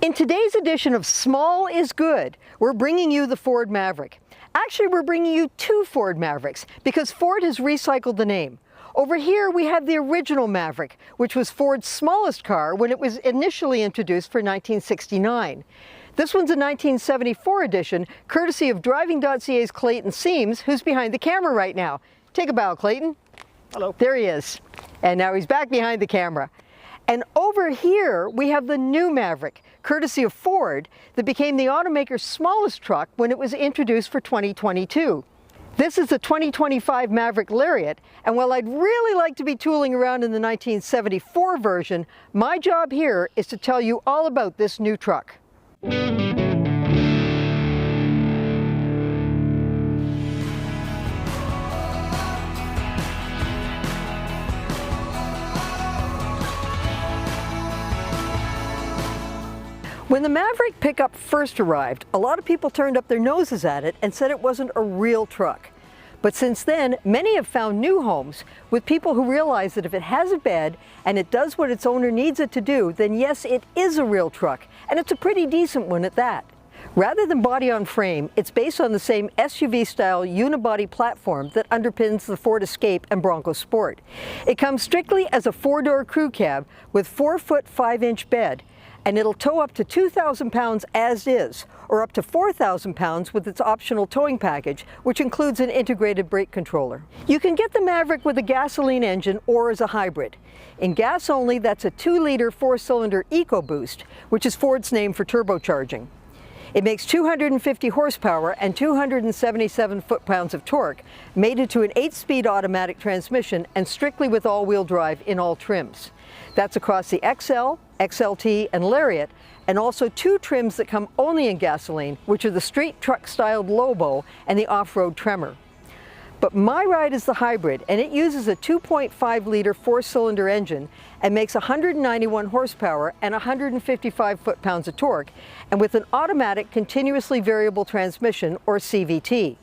In today's edition of Small is Good, we're bringing you the Ford Maverick. Actually, we're bringing you two Ford Mavericks because Ford has recycled the name. Over here we have the original Maverick, which was Ford's smallest car when it was initially introduced for 1969. This one's a 1974 edition, courtesy of Driving.ca's Clayton Seams, who's behind the camera right now. Take a bow, Clayton. Hello. There he is. And now he's back behind the camera. And over here we have the new Maverick, courtesy of Ford, that became the automaker's smallest truck when it was introduced for 2022. This is the 2025 Maverick Lariat, and while I'd really like to be tooling around in the 1974 version, my job here is to tell you all about this new truck. When the Maverick pickup first arrived, a lot of people turned up their noses at it and said it wasn't a real truck. But since then, many have found new homes with people who realize that if it has a bed and it does what its owner needs it to do, then yes, it is a real truck, and it's a pretty decent one at that. Rather than body on frame, it's based on the same SUV-style unibody platform that underpins the Ford Escape and Bronco Sport. It comes strictly as a four-door crew cab with 4-foot 5-inch bed, and it'll tow up to 2,000 pounds as is, or up to 4,000 pounds with its optional towing package, which includes an integrated brake controller. You can get the Maverick with a gasoline engine or as a hybrid. In gas only, that's a 2-liter 4-cylinder EcoBoost, which is Ford's name for turbocharging. It makes 250 horsepower and 277 foot-pounds of torque, mated to an 8-speed automatic transmission and strictly with all-wheel drive in all trims. That's across the XL, XLT, and Lariat, and also two trims that come only in gasoline, which are the street truck-styled Lobo and the off-road Tremor. But my ride is the hybrid, and it uses a 2.5-liter 4-cylinder engine and makes 191 horsepower and 155 foot-pounds of torque, and with an automatic continuously variable transmission, or CVT.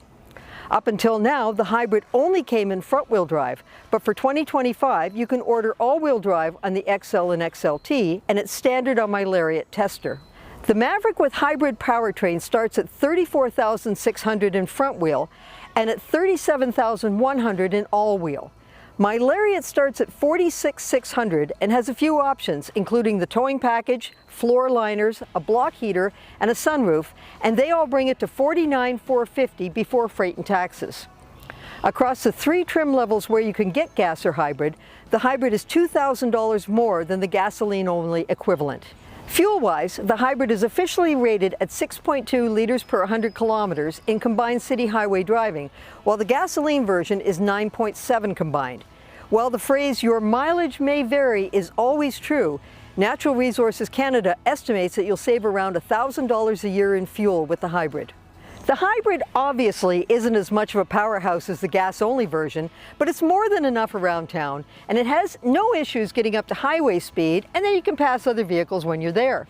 Up until now, the hybrid only came in front-wheel drive, but for 2025, you can order all-wheel drive on the XL and XLT, and it's standard on my Lariat tester. The Maverick with hybrid powertrain starts at $34,600 in front-wheel and at $37,100 in all-wheel. My Lariat starts at $46,600 and has a few options, including the towing package, floor liners, a block heater, and a sunroof, and they all bring it to $49,450 before freight and taxes. Across the 3 trim levels where you can get gas or hybrid, the hybrid is $2,000 more than the gasoline-only equivalent. Fuel-wise, the hybrid is officially rated at 6.2 liters per 100 kilometers in combined city highway driving, while the gasoline version is 9.7 combined. While the phrase "your mileage may vary" is always true, Natural Resources Canada estimates that you'll save around $1,000 a year in fuel with the hybrid. The hybrid obviously isn't as much of a powerhouse as the gas-only version, but it's more than enough around town, and it has no issues getting up to highway speed, and then you can pass other vehicles when you're there.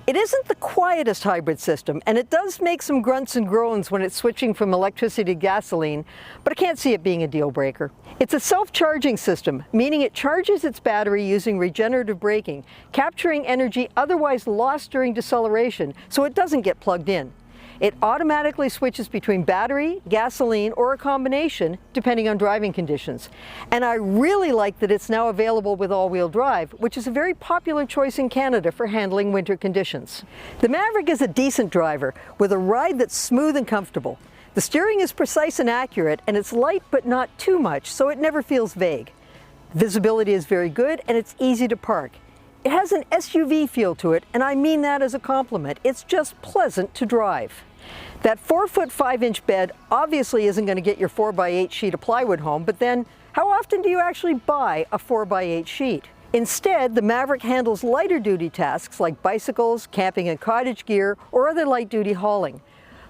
It isn't the quietest hybrid system, and it does make some grunts and groans when it's switching from electricity to gasoline, but I can't see it being a deal breaker. It's a self-charging system, meaning it charges its battery using regenerative braking, capturing energy otherwise lost during deceleration, so it doesn't get plugged in. It automatically switches between battery, gasoline, or a combination, depending on driving conditions. And I really like that it's now available with all-wheel drive, which is a very popular choice in Canada for handling winter conditions. The Maverick is a decent driver, with a ride that's smooth and comfortable. The steering is precise and accurate, and it's light but not too much, so it never feels vague. Visibility is very good, and it's easy to park. It has an SUV feel to it, and I mean that as a compliment. It's just pleasant to drive. That 4-foot 5-inch bed obviously isn't going to get your 4x8 sheet of plywood home, but then how often do you actually buy a 4x8 sheet? Instead, the Maverick handles lighter duty tasks like bicycles, camping and cottage gear, or other light duty hauling.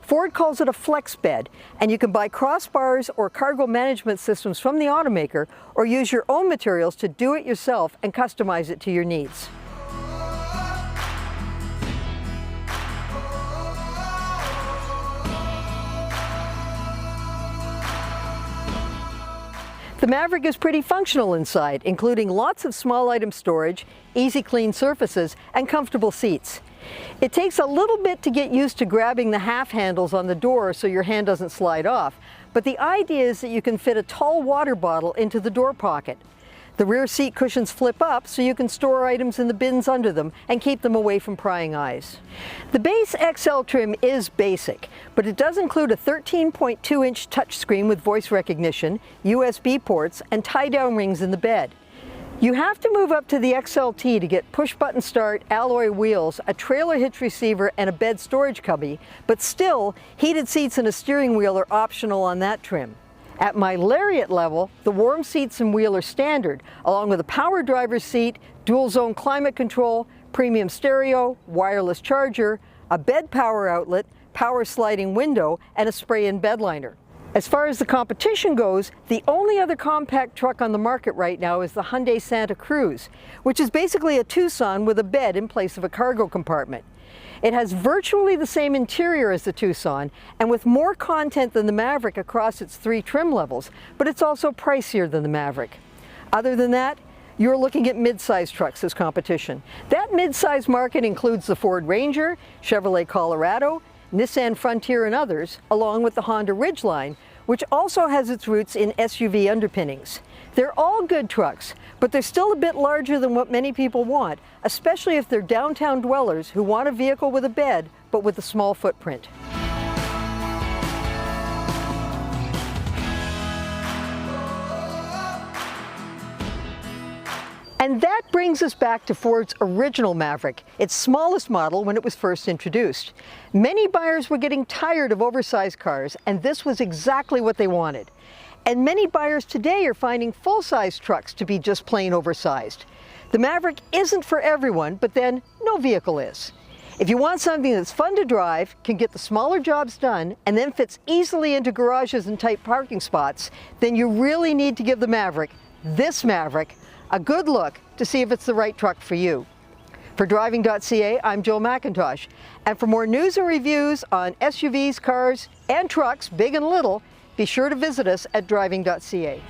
Ford calls it a flex bed, and you can buy crossbars or cargo management systems from the automaker, or use your own materials to do it yourself and customize it to your needs. The Maverick is pretty functional inside, including lots of small item storage, easy clean surfaces, and comfortable seats. It takes a little bit to get used to grabbing the half handles on the door so your hand doesn't slide off, but the idea is that you can fit a tall water bottle into the door pocket. The rear seat cushions flip up so you can store items in the bins under them and keep them away from prying eyes. The base XL trim is basic, but it does include a 13.2-inch touchscreen with voice recognition, USB ports, and tie-down rings in the bed. You have to move up to the XLT to get push-button start, alloy wheels, a trailer hitch receiver, and a bed storage cubby, but still, heated seats and a steering wheel are optional on that trim. At my Lariat level, the warm seats and wheel are standard, along with a power driver's seat, dual zone climate control, premium stereo, wireless charger, a bed power outlet, power sliding window, and a spray-in bed liner. As far as the competition goes, the only other compact truck on the market right now is the Hyundai Santa Cruz, which is basically a Tucson with a bed in place of a cargo compartment. It has virtually the same interior as the Tucson and with more content than the Maverick across its 3 trim levels, but it's also pricier than the Maverick. Other than that, you're looking at mid-size trucks as competition. That mid-size market includes the Ford Ranger, Chevrolet Colorado, Nissan Frontier and others, along with the Honda Ridgeline, which also has its roots in SUV underpinnings. They're all good trucks, but they're still a bit larger than what many people want, especially if they're downtown dwellers who want a vehicle with a bed, but with a small footprint. And that brings us back to Ford's original Maverick, its smallest model when it was first introduced. Many buyers were getting tired of oversized cars, and this was exactly what they wanted. And many buyers today are finding full-size trucks to be just plain oversized. The Maverick isn't for everyone, but then no vehicle is. If you want something that's fun to drive, can get the smaller jobs done, and then fits easily into garages and tight parking spots, then you really need to give the Maverick, this Maverick, a good look to see if it's the right truck for you. For Driving.ca, I'm Jill McIntosh, and for more news and reviews on SUVs, cars, and trucks, big and little, be sure to visit us at Driving.ca.